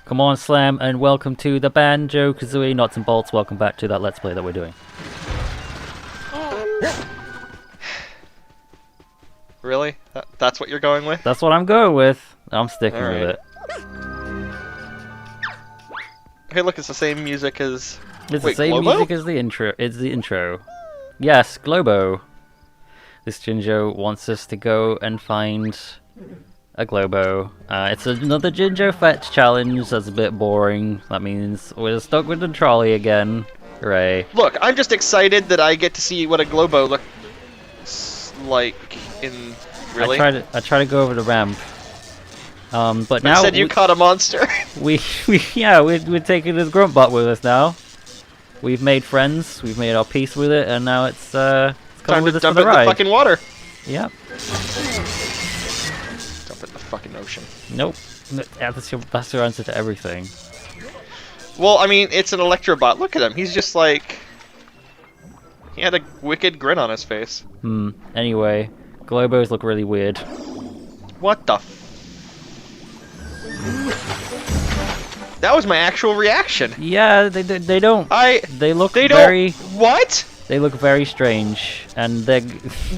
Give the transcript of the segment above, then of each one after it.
Come on, Slam, and welcome to the Banjo-Kazooie Nuts and Bolts. Welcome back to that Let's Play that we're doing. Really? That's what you're going with? That's what I'm going with. I'm sticking All right. with it. Hey, look, it's the same music as... It's Wait, the same Globo? music as the intro. It's the intro. Yes, Globo. This Gingo wants us to go and find a Globo. It's another Gingo fetch challenge. That's a bit boring. That means we're stuck with the trolley again. Hooray. Look, I'm just excited that I get to see what a Globo looks like in... Really? I try to go over the ramp. But now said you caught a monster. we're taking this Gruntbot with us now. We've made friends, we've made our peace with it, and now it's coming Time with to us for dump the it in the ride. fucking water. Yep. Dump it in the fucking ocean. Nope. Yeah, that's your answer to everything. Well, I mean, it's an Electrobot. Look at him. He's just like... He had a wicked grin on his face. Anyway, Globos look really weird. What the f... That was my actual reaction. Yeah, they don't. They look They very. don't... What? They look very strange, and they're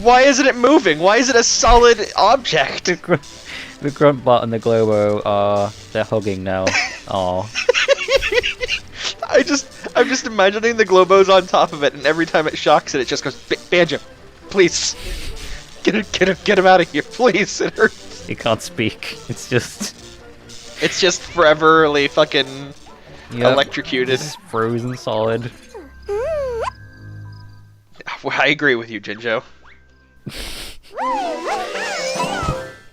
Why isn't it moving? Why is it a solid object? the Gruntbot and the Globo they're hugging now. Aw. I'm just imagining the Globos on top of it, and every time it shocks it, it just goes, Banjo, please, get him out of here, please. It hurts. It can't speak. It's just foreverly fucking electrocuted. It's frozen solid. I agree with you, Gingo.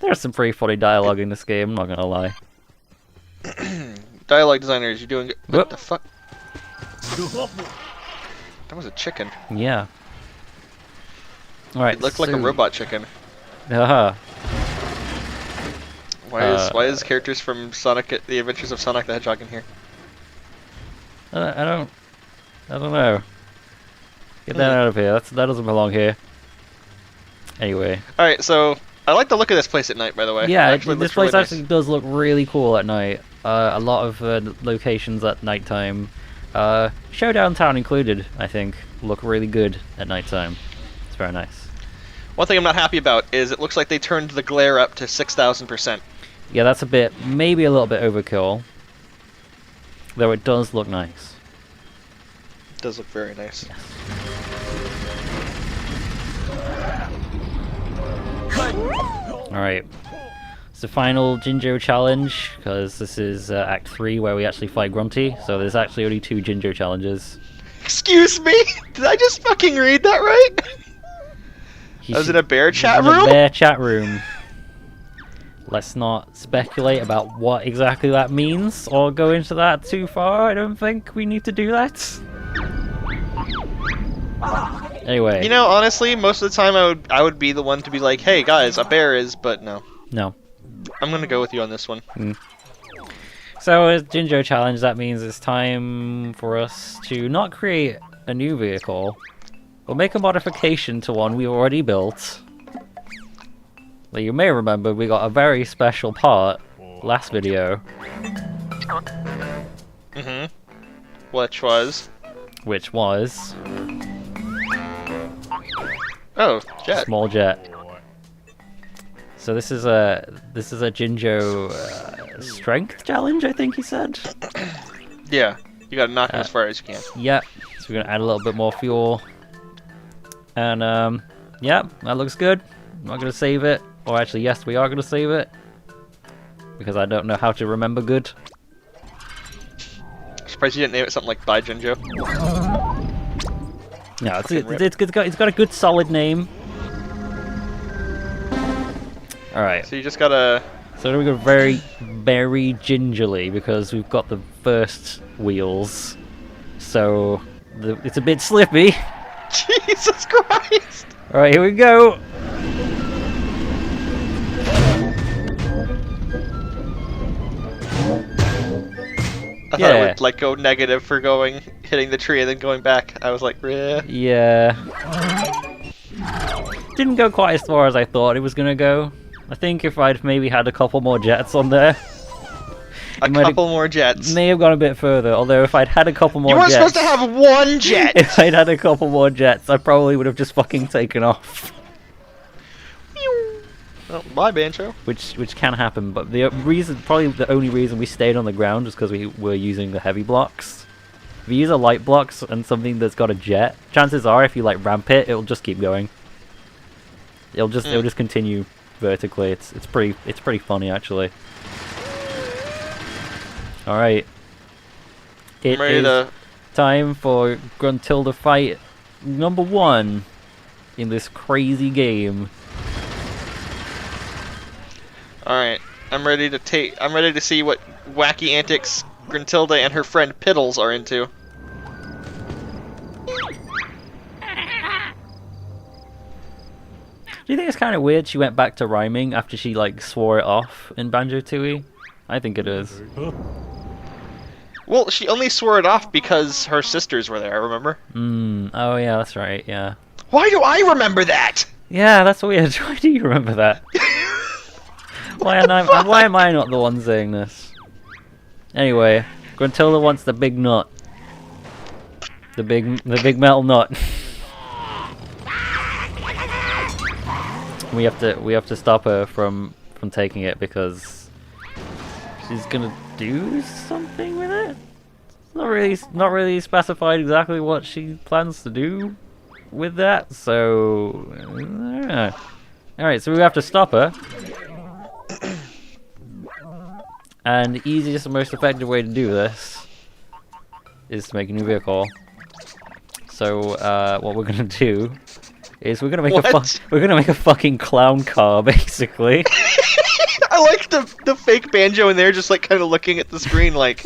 There's some pretty funny dialogue in this game, I'm not gonna lie. Dialogue designers, you're doing good. Whoop. What the fuck? That was a chicken. Yeah. Alright, It looked like a robot chicken. Haha. Why is characters from Sonic, The Adventures of Sonic the Hedgehog in here? I don't know. Get that out of here. That doesn't belong here. Anyway. Alright, so I like the look of this place at night, by the way. Yeah, It this looks place really actually does look really cool at night. A lot of locations at nighttime, Showdown Town included, I think, look really good at nighttime. It's very nice. nice. One thing I'm not happy about is it looks like they turned the glare up to 6,000%. Yeah, that's maybe a little bit overkill. Though it does look nice. It does look very nice. Yes. Alright. It's the final Gingo challenge, because this is Act 3 where we actually fight Grunty, so there's actually only 2 Gingo challenges. Excuse me? Did I just fucking read that right? I was in a bear chat room? In a bear chat room. Let's not speculate about what exactly that means, or go into that too far. I don't think we need to do that. Anyway. You know, honestly, most of the time I would be the one to be like, hey guys, a bear is, but no. No. I'm gonna go with you on this one. So, as Gingo challenge, that means it's time for us to not create a new vehicle, but make a modification to one we already built. Well, you may remember we got a very special part last video. Which was? Which was... Oh, jet. Small jet. So this is a Gingo strength challenge, I think he said. Yeah, you gotta knock him as far as you can. Yep. So we're gonna add a little bit more fuel. And yep, that looks good. I'm not gonna save it. Or actually, yes, we are gonna save it. Because I don't know how to remember good. I'm surprised you didn't name it something like Bye Gingo. No, it's got a good solid name. Alright. So you just gotta... So we go very, very gingerly because we've got the first wheels. So it's a bit slippy. Jesus Christ! Alright, here we go! I thought it would like go negative for hitting the tree and then going back. I was like, bleh. Yeah. Didn't go quite as far as I thought it was gonna go. I think if I'd maybe had a couple more jets on there, A couple more jets. May have gone a bit further, although if I'd had a couple more You weren't jets... supposed to have one jet! If I'd had a couple more jets, I probably would have just fucking taken off. Oh, bye, Banjo. Which can happen, but the reason, probably the only reason we stayed on the ground is because we were using the heavy blocks. If you use a light blocks and something that's got a jet, chances are if you like ramp it, it'll just keep going. It'll just continue vertically. It's pretty funny actually. All right, it is time for Gruntilda fight number 1 in this crazy game. All right, I'm ready to see what wacky antics Gruntilda and her friend Piddles are into. Do you think it's kind of weird she went back to rhyming after she like swore it off in Banjo-Tooie? I think it is. Well, she only swore it off because her sisters were there, remember? Oh yeah, that's right, yeah. Why do I remember that? Yeah, that's weird. Why do you remember that? Why am I not the one saying this? Anyway, Gruntilda wants the big nut. The big metal nut. We have to stop her from taking it because she's gonna do something with it. It's not really specified exactly what she plans to do with that. So, all right. So we have to stop her. And the easiest and most effective way to do this is to make a new vehicle. So what we're gonna do is we're gonna make a fucking clown car, basically. I like the fake Banjo in there, just like kind of looking at the screen, like.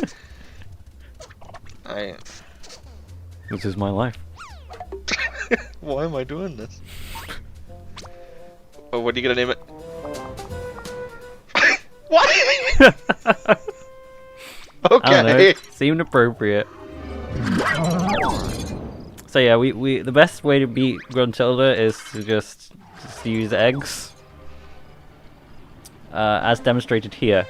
This is my life. Why am I doing this? Oh, what are you gonna name it? What? Okay. I don't know, seemed appropriate. So yeah, the best way to beat Gruntilda is to just use eggs, as demonstrated here.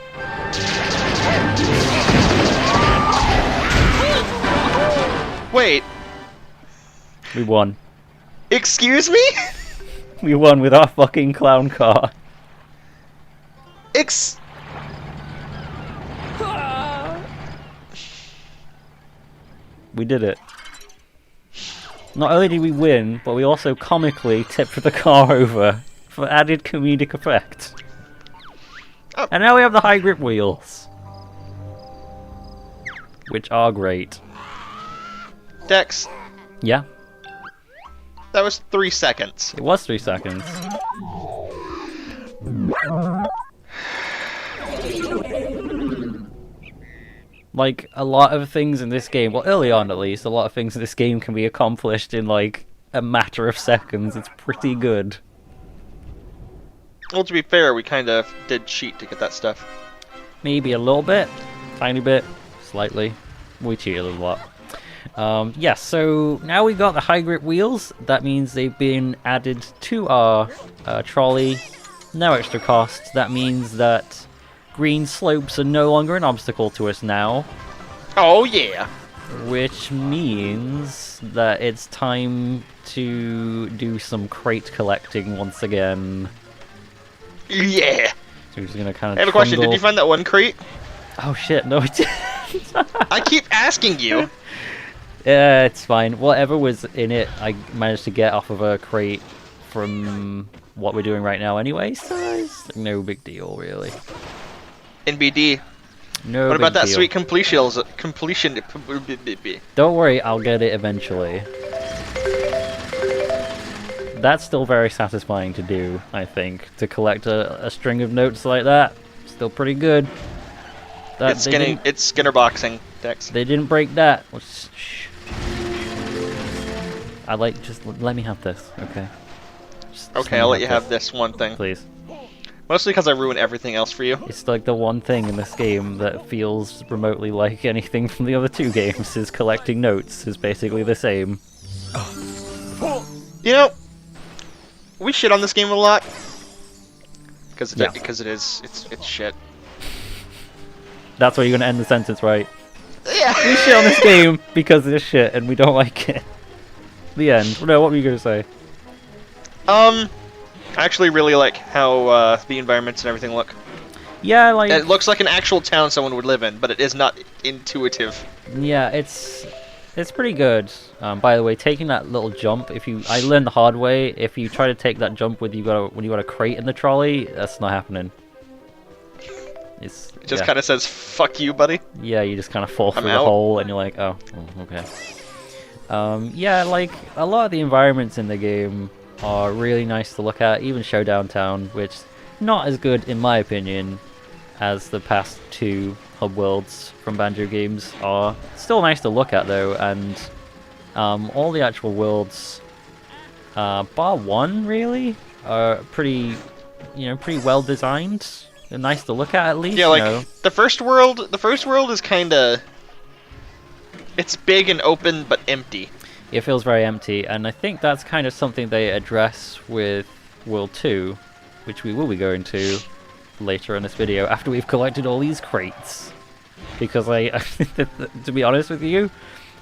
Wait. We won. Excuse me? We won with our fucking clown car. We did it. Not only did we win, but we also comically tipped the car over for added comedic effect. Oh. And now we have the high grip wheels, which are great. Dex, Yeah, that was 3 seconds. it was 3 seconds. Like, a lot of things in this game, well, early on at least, a lot of things in this game can be accomplished in, like, a matter of seconds. It's pretty good. Well, to be fair, we kind of did cheat to get that stuff. Maybe a little bit, tiny bit, slightly. We cheated a lot. Yeah, so now we got the high grip wheels. That means they've been added to our trolley. No extra cost. That means that green slopes are no longer an obstacle to us now. Oh yeah! Which means that it's time to do some crate collecting once again. Yeah! So we're just gonna kind of I have a question, did you find that one crate? Oh shit, no I didn't! I keep asking you! Yeah, it's fine. Whatever was in it, I managed to get off of a crate from what we're doing right now anyway, so it's no big deal, really. NBD. No What big about that deal. sweet completion? Don't worry, I'll get it eventually. That's still very satisfying to do, I think. To collect a string of notes like that, still pretty good. It's Skinner boxing, Dex. They didn't break that. Well, shh. I like, just let me have this, okay? Just Okay, I'll let you have this one thing. Please. Mostly because I ruin everything else for you. It's like the one thing in this game that feels remotely like anything from the other two games is collecting notes is basically the same. You know, we shit on this game a lot. Because Yeah. it's shit. That's where you're gonna end the sentence, right? Yeah. We shit on this game because of this shit, and we don't like it. The end. No, what were you gonna say? I actually really like how the environments and everything look. Yeah, like It looks like an actual town someone would live in, but it is not intuitive. yeah, it's pretty good. By the way, taking that little jump, I learned the hard way. If you try to take that jump when you got a crate in the trolley, that's not happening. It just kind of says "fuck you, buddy." Yeah, you just kind of fall through the out. hole, and you're like, oh, okay. Yeah, like a lot of the environments in the game are really nice to look at. Even Showdown Town, which not as good in my opinion as the past two hub worlds from Banjo games are. Still nice to look at though, and all the actual worlds, bar one really, are pretty well designed. They're nice to look at least. Yeah, like the first world is kind of, it's big and open but empty. It feels very empty, and I think that's kind of something they address with World 2, which we will be going to later in this video after we've collected all these crates. Because to be honest with you,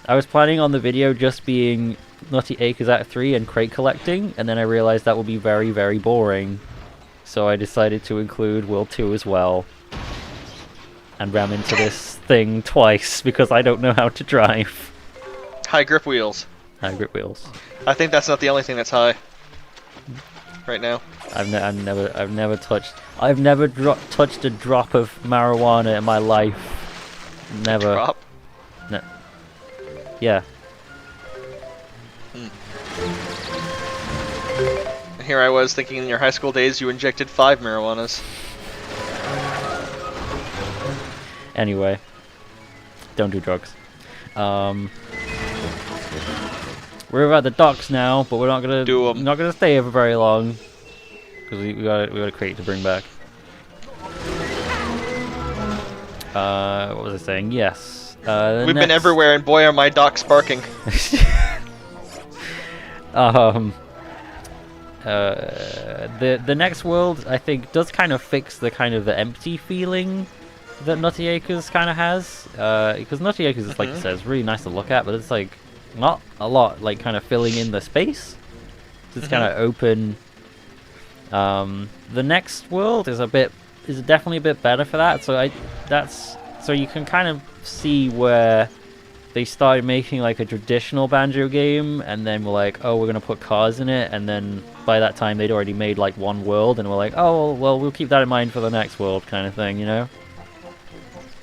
I was planning on the video just being Nutty Acres Act 3 and crate collecting, and then I realized that would be very, very boring. So I decided to include World 2 as well. And ram into this thing twice, because I don't know how to drive. High grip wheels. High grip wheels. I think that's not the only thing that's high right now. I've never touched a drop of marijuana in my life. Never. Drop? No. Yeah. And here I was thinking in your high school days you injected 5 marijuanas. Anyway, don't do drugs. We're at the docks now, but we're not gonna stay here for very long because we got a crate to bring back. What was I saying? Yes. We've been everywhere, and boy, are my docks barking. The next world I think does kind of fix the empty feeling that Nutty Acres kind of has, because Nutty Acres is, like you said, it's really nice to look at, but it's like not a lot like kind of filling in the space. It's kind of open. The next world is definitely a bit better for that. So you can kind of see where they started making like a traditional Banjo game, and then we're like, oh, we're gonna put cars in it, and then by that time they'd already made like one world, and we're like, oh, well, we'll keep that in mind for the next world, kind of thing, you know?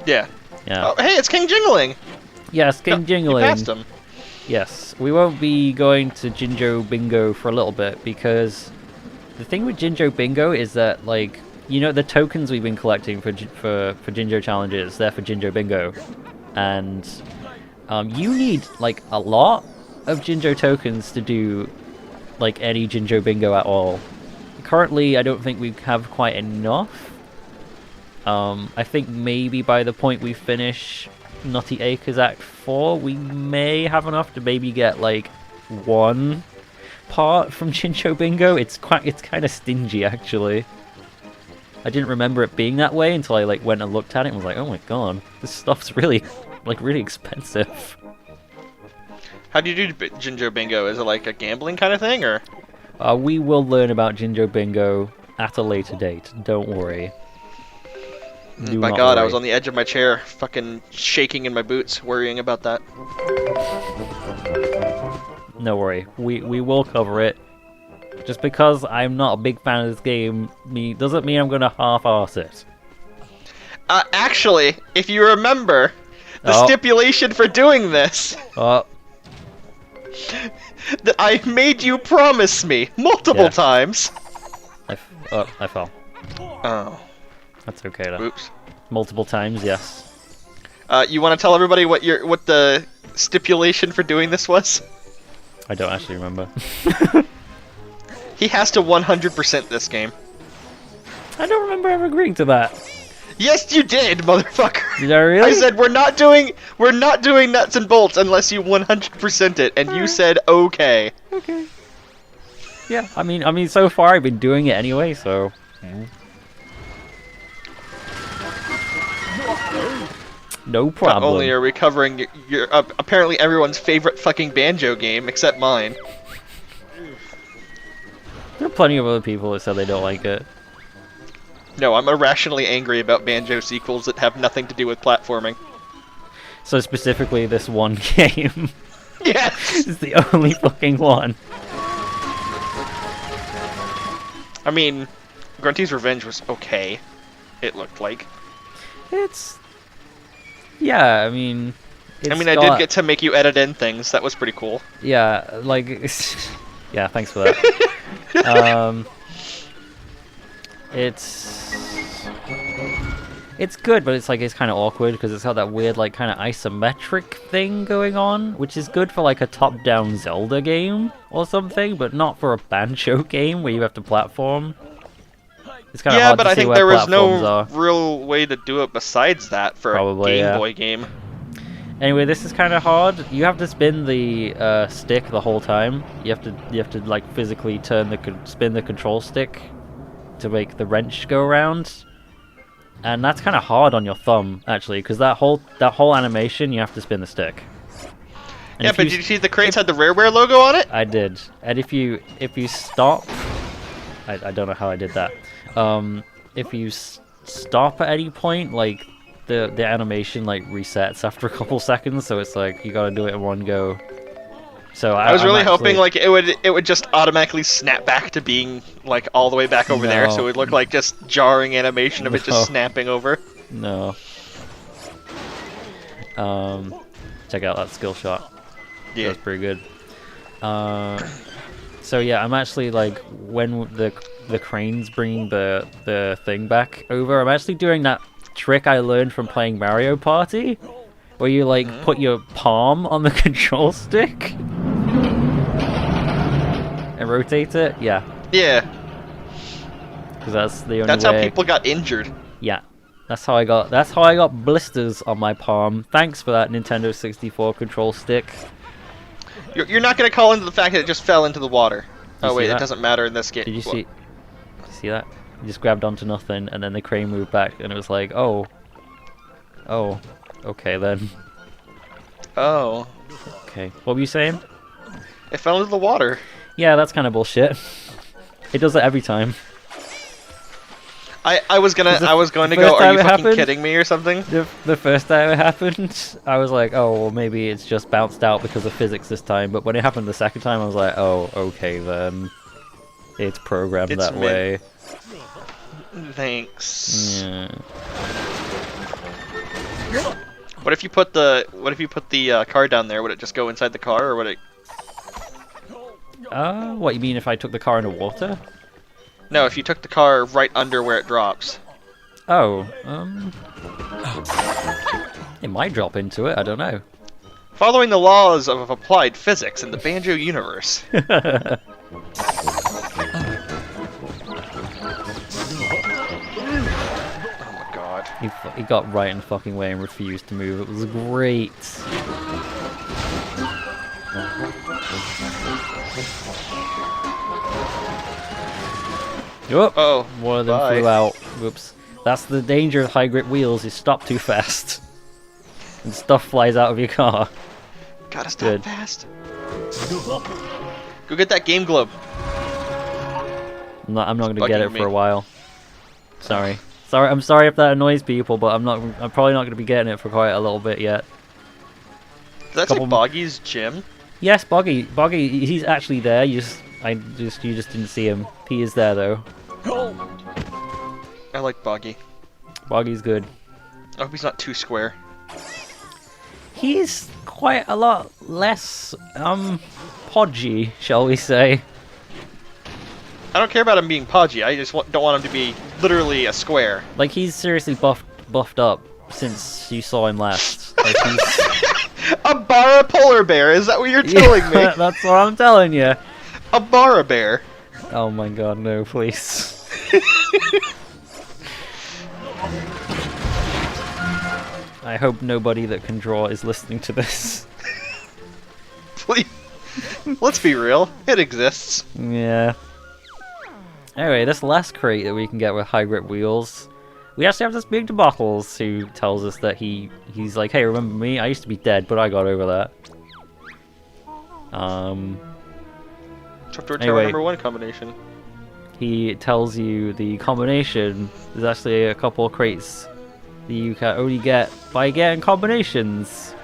Yeah. Yeah. Oh, hey, it's King Jingling. Yes, King Jingling. You passed him. Yes, we won't be going to Gingo Bingo for a little bit, because the thing with Gingo Bingo is that, like, you know, the tokens we've been collecting for Gingo challenges, they're for Gingo Bingo, and you need like a lot of Gingo tokens to do like any Gingo Bingo at all. Currently, I don't think we have quite enough. I think maybe by the point we finish Nutty Acres Act 4, we may have enough to maybe get like one part from Gingo Bingo. It's kind of stingy, actually. I didn't remember it being that way until I like went and looked at it and was like, oh my god, this stuff's really expensive. How do you do Gingo Bingo? Is it like a gambling kind of thing, or? We will learn about Gingo Bingo at a later date. Don't worry. My god, worry. I was on the edge of my chair, fucking shaking in my boots, worrying about that. No worry, we will cover it. Just because I'm not a big fan of this game doesn't mean I'm gonna half-arse it. Actually, if you remember, the stipulation for doing this... that I made you promise me multiple times. I fell. Oh. That's okay though. Oops. Multiple times, yes. You want to tell everybody what the stipulation for doing this was? I don't actually remember. He has to 100% this game. I don't remember ever agreeing to that. Yes, you did, motherfucker. Did I really? I said we're not doing nuts and bolts unless you 100% it, and you said okay. Okay. Yeah, I mean, so far I've been doing it anyway, so. No problem. Not only are we covering your apparently everyone's favorite fucking Banjo game, except mine. There are plenty of other people that said they don't like it. No, I'm irrationally angry about Banjo sequels that have nothing to do with platforming. So specifically this one game. Yes! It's the only fucking one. I mean, Grunty's Revenge was okay, it looked like. It's... Yeah, I mean... I did get to make you edit in things, that was pretty cool. Yeah, like... yeah, thanks for that. It's good, but it's kind of awkward because it's got that weird kind of isometric thing going on, which is good for a top-down Zelda game or something, but not for a Banjo game where you have to platform. It's kind of hard but to I see think where there was platforms no are. real way to do it besides that for Probably, a Game yeah. Boy game. Anyway, this is kind of hard. You have to spin the stick the whole time. You have to physically spin the control stick to make the wrench go around. And that's kind of hard on your thumb, actually, because that whole animation, you have to spin the stick. And Yeah, but did you see the crates had the Rareware logo on it? I did. And if you stop... I don't know how I did that. If you stop at any point, the animation, resets after a couple seconds, so it's you gotta do it in one go. So I was really hoping it would just automatically snap back to being all the way back over there, so it would look like just jarring animation of it just snapping over. No. Check out that skill shot. Yeah, that's pretty good. So yeah, I'm actually when the crane's bringing the thing back over, I'm actually doing that trick I learned from playing Mario Party, where you put your palm on the control stick. And rotate it? Yeah. Yeah. Because that's the only That's way. how people got injured. Yeah. That's how I got blisters on my palm. Thanks for that, Nintendo 64 control stick. You're not gonna call into the fact that it just fell into the water. Oh wait, that? it doesn't matter in this game. Did you see that? You just grabbed onto nothing, and then the crane moved back, and it was oh, okay then. Oh. Okay. What were you saying? It fell into the water. Yeah, that's kind of bullshit. It does it every time. I was going to go, are you fucking kidding me or something? The first time it happened, I was oh, well, maybe it's just bounced out because of physics this time. But when it happened the second time, I was oh, okay then. It's programmed that way. Thanks. Yeah. What if you put the car down there? Would it just go inside the car, or would it? What you mean if I took the car into water? No, if you took the car right under where it drops. Oh, it might drop into it. I don't know. Following the laws of applied physics in the Banjo universe. He got right in the fucking way and refused to move. It was great. Whoop. Oh, one of them flew out. Whoops. That's the danger of high grip wheels. You stop too fast, and stuff flies out of your car. Gotta stop fast. Go get that Game Globe. I'm not gonna get it for a while. Sorry. I'm sorry if that annoys people, but I'm probably not gonna be getting it for quite a little bit yet. Does that say Boggy's gym? Yes, Boggy, he's actually there. You just didn't see him. He is there though. I like Boggy. Boggy's good. I hope he's not too square. He's quite a lot less podgy, shall we say. I don't care about him being podgy. I just don't want him to be literally a square. He's seriously buffed up since you saw him last. He's... A Barra polar bear, is that what you're telling me? That's what I'm telling you. A Barra bear. Oh my god, no, please. I hope nobody that can draw is listening to this. Please. Let's be real, it exists. Yeah. Anyway, this last crate that we can get with high grip wheels, we actually have to speak to Bottles, who tells us that he's like, hey, remember me? I used to be dead, but I got over that. Chapter Anyway. number 1 combination. He tells you the combination is actually a couple of crates that you can only get by getting combinations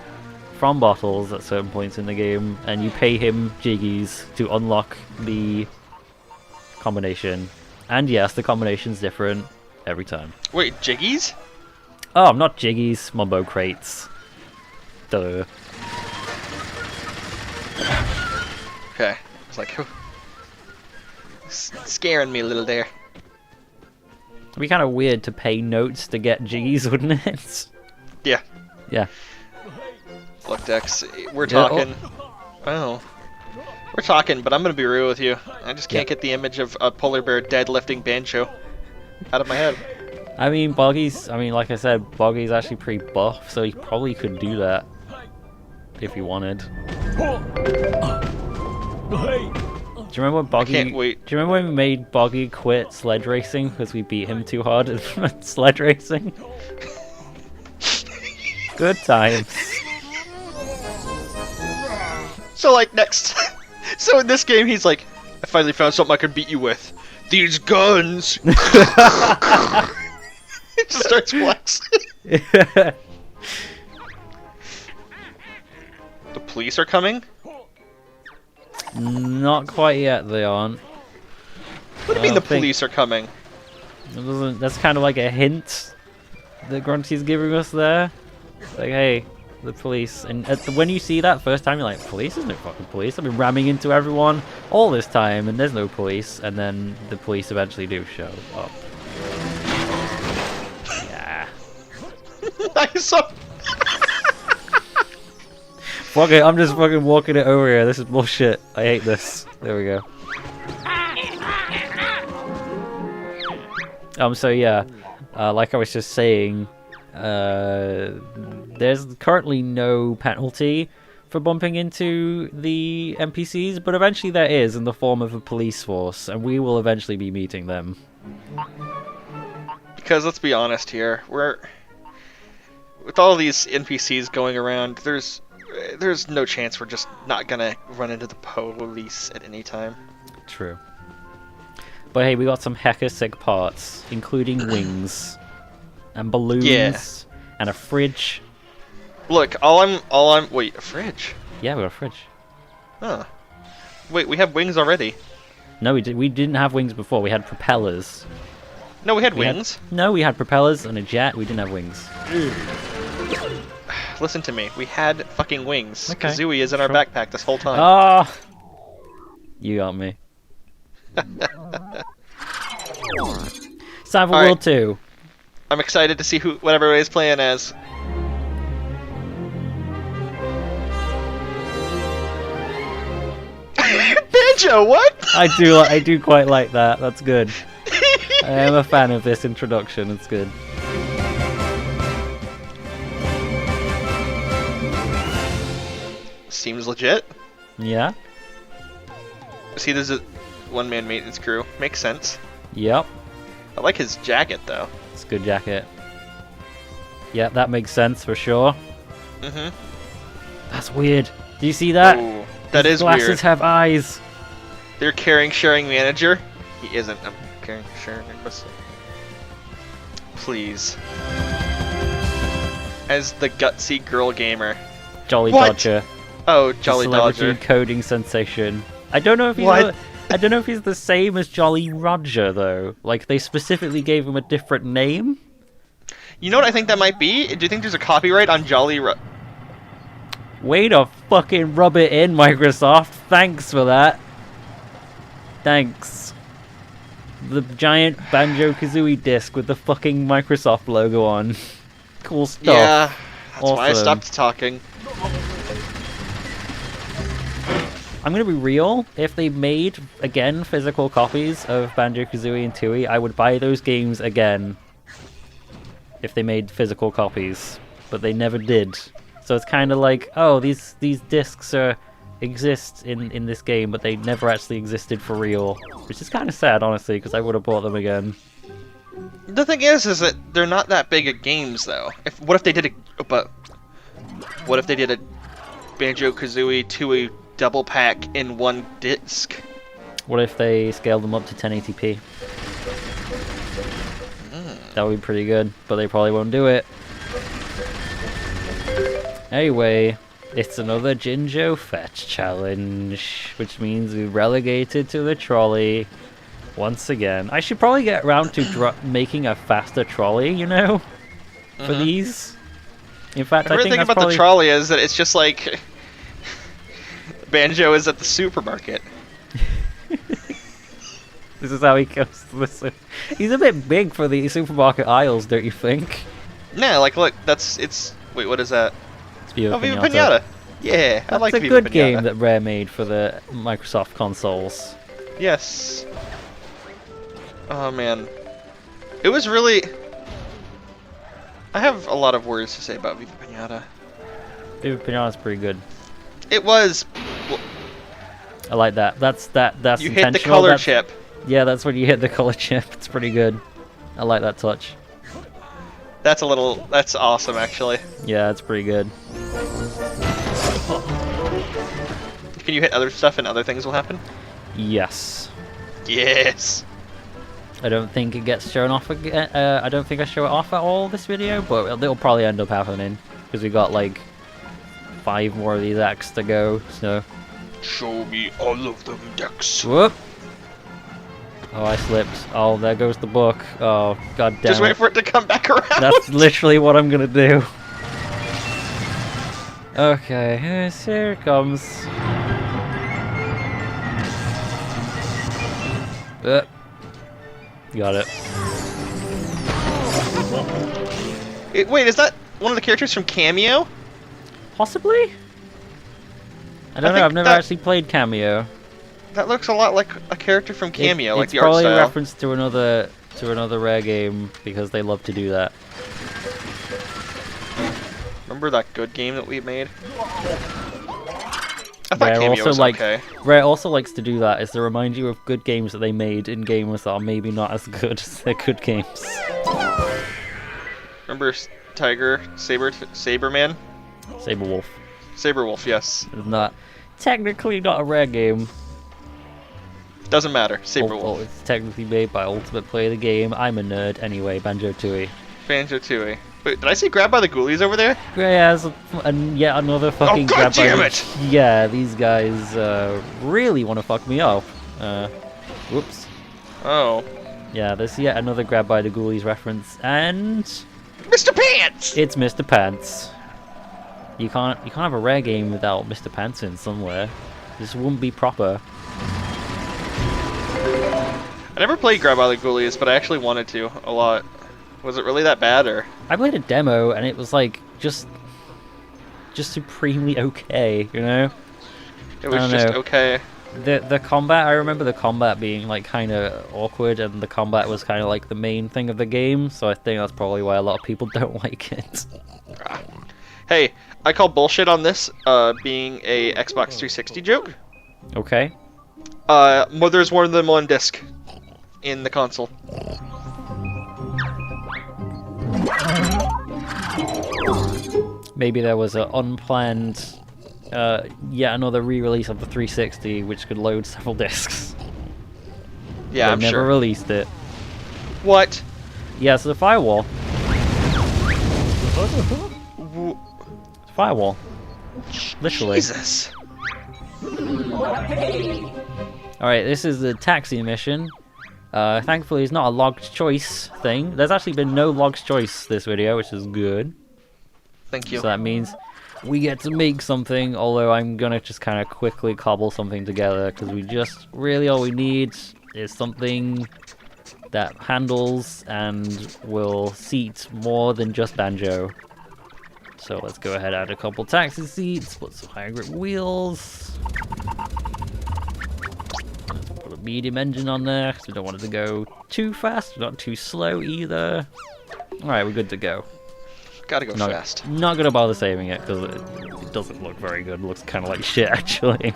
from Bottles at certain points in the game, and you pay him jiggies to unlock the combination. And yes, the combination's different every time. Wait, jiggies? Oh, not jiggies, Mumbo crates. Duh. Okay. I was like, scaring me a little there. It'd be kind of weird to pay notes to get jiggies, wouldn't it? Yeah. Yeah. Look, Dex, we're talking. Oh. We're talking, but I'm gonna be real with you. I just can't get the image of a polar bear deadlifting Banjo out of my head. I mean, like I said, Boggy's actually pretty buff, so he probably could do that if he wanted. Do you remember when Boggy? I can't wait. Do you remember when we made Boggy quit sledge racing because we beat him too hard at sledge racing? Good times. So like next, so in this game he's like, I finally found something I can beat you with. These guns. He just starts flexing. The police are coming? Not quite yet, they aren't. What do you mean the police are coming? That's kind of like a hint that Grunty's giving us there. Like, hey, the police. And when you see that first time, you're like, police? There's no fucking police. I've been ramming into everyone all this time, and there's no police. And then the police eventually do show up. Yeah. I saw. Fuck it, I'm just fucking walking it over here. This is bullshit. I hate this. There we go. So yeah, like I was just saying, there's currently no penalty for bumping into the NPCs, but eventually there is in the form of a police force, and we will eventually be meeting them. Because let's be honest here, with all these NPCs going around, there's no chance we're just not gonna run into the police at any time. True. But hey, we got some hecka sick parts, including wings and balloons and a fridge. Look, wait, a fridge? Yeah, we got a fridge. Huh. Wait, we have wings already. No, we didn't have wings before. We had propellers. No, we had wings. No, we had propellers and a jet. We didn't have wings. Listen to me. We had fucking wings. Okay. Kazooie is in our backpack this whole time. Ah! You got me. It's time for World 2. I'm excited to see what everybody's playing as. Banjo, what? I do quite like that. That's good. I am a fan of this introduction. It's good. Seems legit. Yeah. See, there's a one-man maintenance crew. Makes sense. Yep. I like his jacket, though. It's a good jacket. Yeah, that makes sense for sure. Mm-hmm. That's weird. Do you see that? Ooh, that His is glasses weird. have eyes. They're caring, sharing manager. He isn't a caring, sharing. Please. As the gutsy girl gamer. Jolly What? Dodger. Oh, Jolly Celebrity Dodger. coding sensation. I don't know if he's I don't know if he's the same as Jolly Roger though. Like they specifically gave him a different name. You know what I think that might be? Do you think there's a copyright on Jolly Way to fucking rub it in, Microsoft. Thanks for that. Thanks. The giant Banjo-Kazooie disc with the fucking Microsoft logo on. Cool stuff. Yeah, that's why I Awesome. stopped talking. I'm gonna be real. If they made, again, physical copies of Banjo-Kazooie and Tooie, I would buy those games again. If they made physical copies. But they never did. So it's kind of like, oh, these discs exist in this game, but they never actually existed for real. Which is kind of sad, honestly, because I would have bought them again. The thing is that they're not that big of games, though. What if they did a Banjo-Kazooie 2 double pack in one disc? What if they scaled them up to 1080p? That would be pretty good, but they probably won't do it. Anyway, it's another Gingo Fetch challenge, which means we're relegated to the trolley once again. I should probably get around to making a faster trolley, you know, for these. In fact, I think thing that's about probably... the trolley is that it's just like Banjo is at the supermarket. This is how he goes to the He's a bit big for the supermarket aisles, don't you think? Yeah, like look, wait, what is that? It's Viva Viva Pinata. Pinata. Yeah, I like It's a Viva good Pinata. game that Rare made for the Microsoft consoles. Yes. Oh man, it was really. I have a lot of words to say about Viva Pinata. Viva Pinata's pretty good. It was. I like that. That's You hit the intentional. color That's- chip. Yeah, that's when you hit the color chip. It's pretty good. I like that touch. That's awesome, actually. Yeah, it's pretty good. Can you hit other stuff and other things will happen? Yes. Yes. I don't think it gets shown off again. I don't think I show it off at all this video, but it'll probably end up happening because we got like 5 more of these acts to go. So. Show me all of them decks. Whoop. Oh, I slipped. Oh, there goes the book. Oh, god damn Just wait for it to come back around. That's literally what I'm gonna do. Okay, here it comes. Got it. Wait, is that one of the characters from Cameo? Possibly? I don't know, think I've never that- actually played Cameo. That looks a lot like a character from Cameo, like it's the art probably a style. reference to another Rare game because they love to do that. Remember that good game that we made? I thought Rare Cameo also was like okay. Rare also likes to do that, is to remind you of good games that they made in games that are maybe not as good as their good games. Remember Saberman? Saberwolf. Saberwolf, yes. It's not technically not a Rare game. Doesn't matter. Oh, Saberwolf. it's technically made by Ultimate Play the Game. I'm a nerd anyway. Banjo-Tooie. Banjo-Tooie. Wait, did I see Grabbed by the Ghoulies over there? Gray has yet another fucking God grab by damn the- it! Yeah, these guys really want to fuck me up. Whoops. Oh. Yeah, there's yet another Grab by the Ghoulies reference, and Mr. Pants! it's Mr. Pants. You can't have a Rare game without Mr. Pants in somewhere. This wouldn't be proper. I never played Grabbed by the Ghoulies, but I actually wanted to a lot. Was it really that bad, or? I played a demo, and it was like just supremely okay, you know? It was I don't just know. okay. The combat, I remember the combat being like kind of awkward, and the combat was kind of like the main thing of the game, so I think that's probably why a lot of people don't like it. Hey, I call bullshit on this being a Xbox 360 joke. Okay. Well, there's more than one disc in the console. Maybe there was an unplanned, yet another re-release of the 360, which could load several discs. Yeah, They I'm never sure. released it. What? Yeah, it's a firewall. W- It's a firewall. Literally. Jesus. Alright, this is the taxi mission. Thankfully, it's not a logged choice thing. There's actually been no logged choice this video, which is good. Thank you. So that means we get to make something, although I'm gonna just kind of quickly cobble something together, because we just, really all we need is something that handles and will seat more than just Banjo. So let's go ahead and add a couple taxi seats, put some higher grip wheels. Let's put a medium engine on there, because we don't want it to go too fast, not too slow either. Alright, we're good to go. Gotta go fast. Not gonna bother saving it because it doesn't look very good. It looks kind of like shit, actually.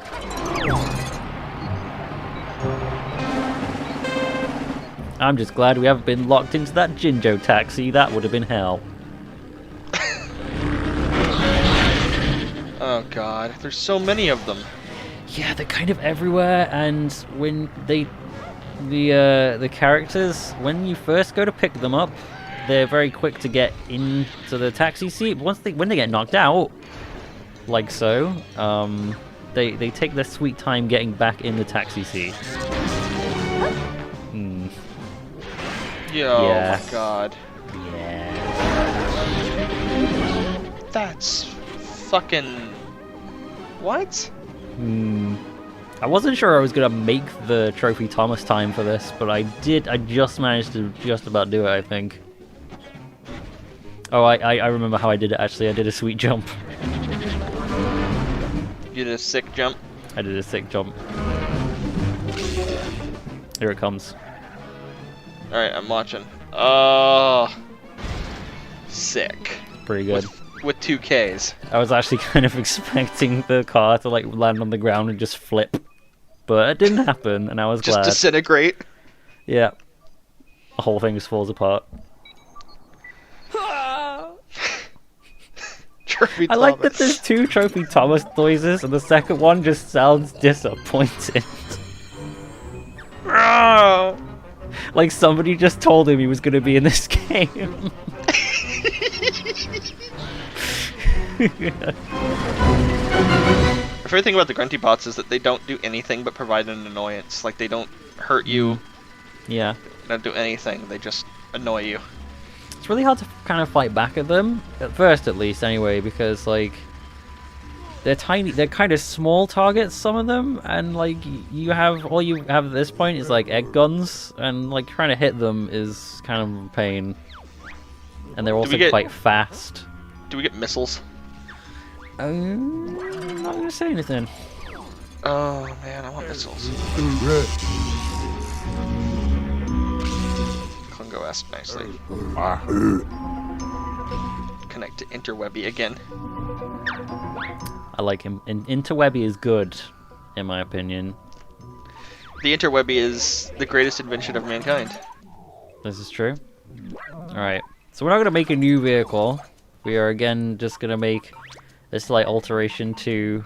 I'm just glad we haven't been locked into that Gingo taxi. That would have been hell. Oh god, there's so many of them. Yeah, they're kind of everywhere, and when the characters, when you first go to pick them up, they're very quick to get into the taxi seat. But when they get knocked out, like so, they take their sweet time getting back in the taxi seat. Yo, Yeah. oh my god. Yeah. That's fucking... What? I wasn't sure I was gonna make the Trophy Thomas time for this, but I did. I just managed to just about do it, I think. Oh, I remember how I did it, actually. I did a sweet jump. You did a sick jump? I did a sick jump. Here it comes. Alright, I'm watching. Oh, sick. Pretty good. With 2 Ks. I was actually kind of expecting the car to like land on the ground and just flip, but it didn't happen, and I was glad. Just disintegrate. Yeah. The whole thing just falls apart. Trophy I like that Thomas. there's 2 Trophy Thomas noises, and the second one just sounds disappointed. Like somebody just told him he was going to be in this game. My favorite thing about the Grunty bots is that they don't do anything but provide an annoyance. Like, they don't hurt you, Yeah. they don't do anything, they just annoy you. It's really hard to kind of fight back at them, at first at least anyway, because like they're tiny, they're kind of small targets, some of them, and like all you have at this point is like egg guns, and like trying to hit them is kind of a pain. And they're also quite fast. Do we get missiles? I'm not gonna say anything. Oh man, I want missiles. Klingo-esque nicely. Connect to Interwebby again. I like him. Interwebby is good, in my opinion. The Interwebby is the greatest invention of mankind. This is true. Alright, so we're not gonna make a new vehicle. We are again just gonna make a slight alteration to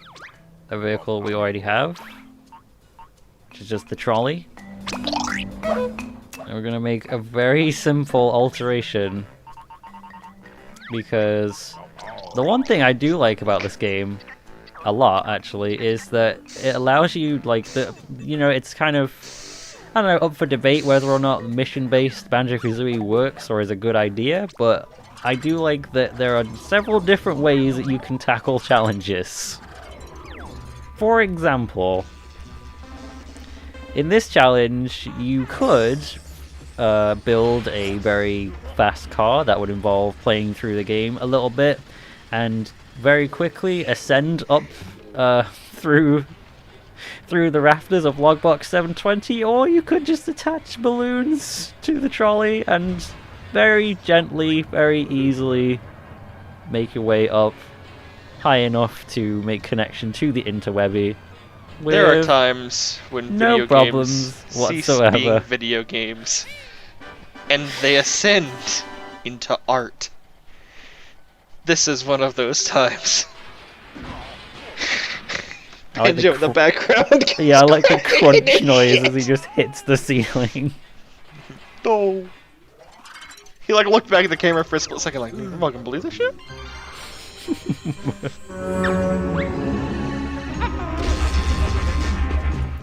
a vehicle we already have, which is just the trolley. And we're gonna make a very simple alteration, because the one thing I do like about this game a lot, actually, is that it allows you, like, it's kind of, I don't know, up for debate whether or not mission-based Banjo-Kazooie works or is a good idea, but I do like that there are several different ways that you can tackle challenges. For example, in this challenge, you could build a very fast car that would involve playing through the game a little bit and very quickly ascend up through the rafters of logbox 720, or you could just attach balloons to the trolley and very gently, very easily make your way up high enough to make connection to the interwebby. There are times when no video problems games whatsoever. cease being video games, and they ascend into art. This is one of those times. I like Banjo in the background. Yeah, I like the crunch noise as he just hits the ceiling. No. He like looked back at the camera for a split second like, you fucking believe this shit?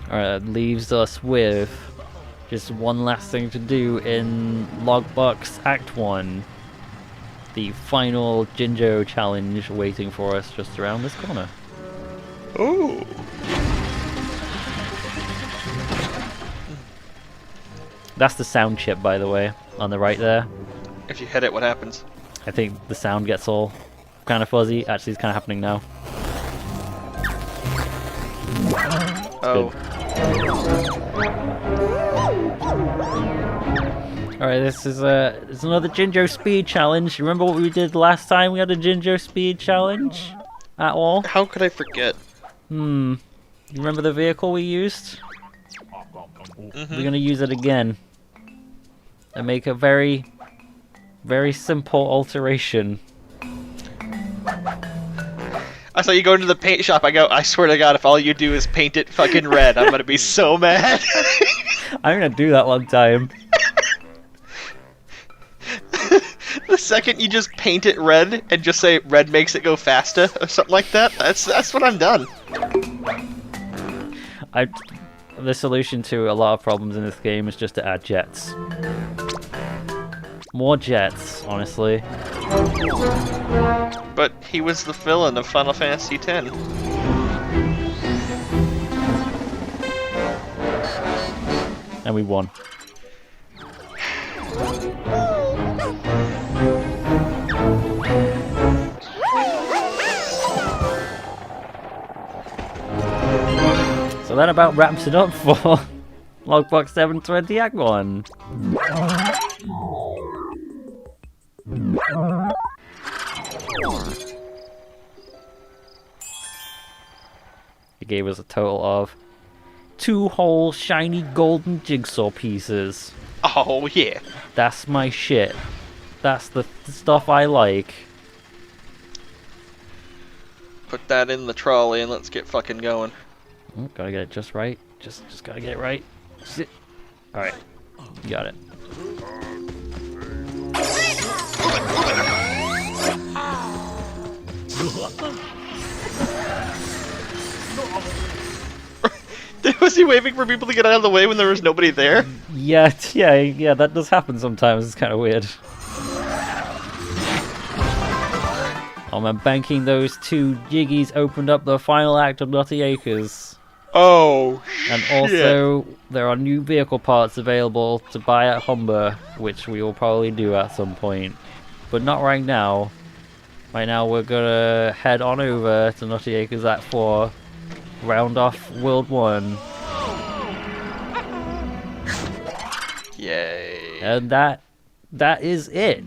Alright, that leaves us with just one last thing to do in Logbox Act 1. The final Gingo challenge waiting for us just around this corner. Oh. That's the sound chip, by the way, on the right there. If you hit it, what happens? I think the sound gets all kind of fuzzy. Actually, it's kind of happening now. Oh. Alright, this is it's another Gingo speed challenge. Remember what we did last time we had a Gingo speed challenge? At all? How could I forget? You remember the vehicle we used? Mm-hmm. We're gonna use it again. and make a very, very simple alteration. I saw you go into the paint shop. I swear to God, if all you do is paint it fucking red, I'm gonna be so mad. I'm gonna do that one time. The second you just paint it red and just say red makes it go faster or something like that, that's when I'm done. The solution to a lot of problems in this game is just to add jets. More jets, honestly. But he was the villain of Final Fantasy X. And we won. So that about wraps it up for Logbox 720 Act 1. It gave us a total of 2 whole shiny golden jigsaw pieces. Oh yeah. That's my shit. That's the stuff I like. Put that in the trolley and let's get fucking going. Oh, gotta get it just right. Just gotta get it right. Alright. You got it. Was he waving for people to get out of the way when there was nobody there? Yeah, that does happen sometimes. It's kind of weird. Oh man, banking those 2 jiggies opened up the final act of Nutty Acres. Oh, and also, there are new vehicle parts available to buy at Humber, which we will probably do at some point. But not right now. Right now we're gonna head on over to Nutty Acres Act 4, round off World 1. Yay. And that is it,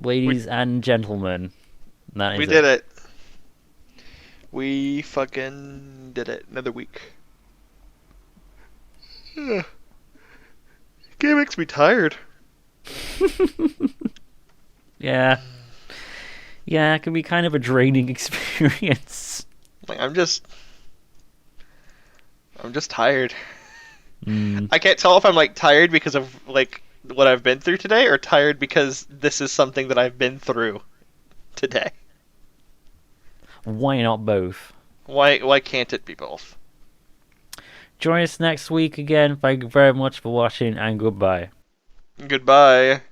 ladies and gentlemen. That is we did it. We fucking did it. Another week. Game makes me tired. Yeah, it can be kind of a draining experience. Like, I'm just tired. I can't tell if I'm like tired because of like what I've been through today, or tired because this is something that I've been through today. Why not both? Why can't it be both? Join us next week again. Thank you very much for watching, and goodbye. Goodbye.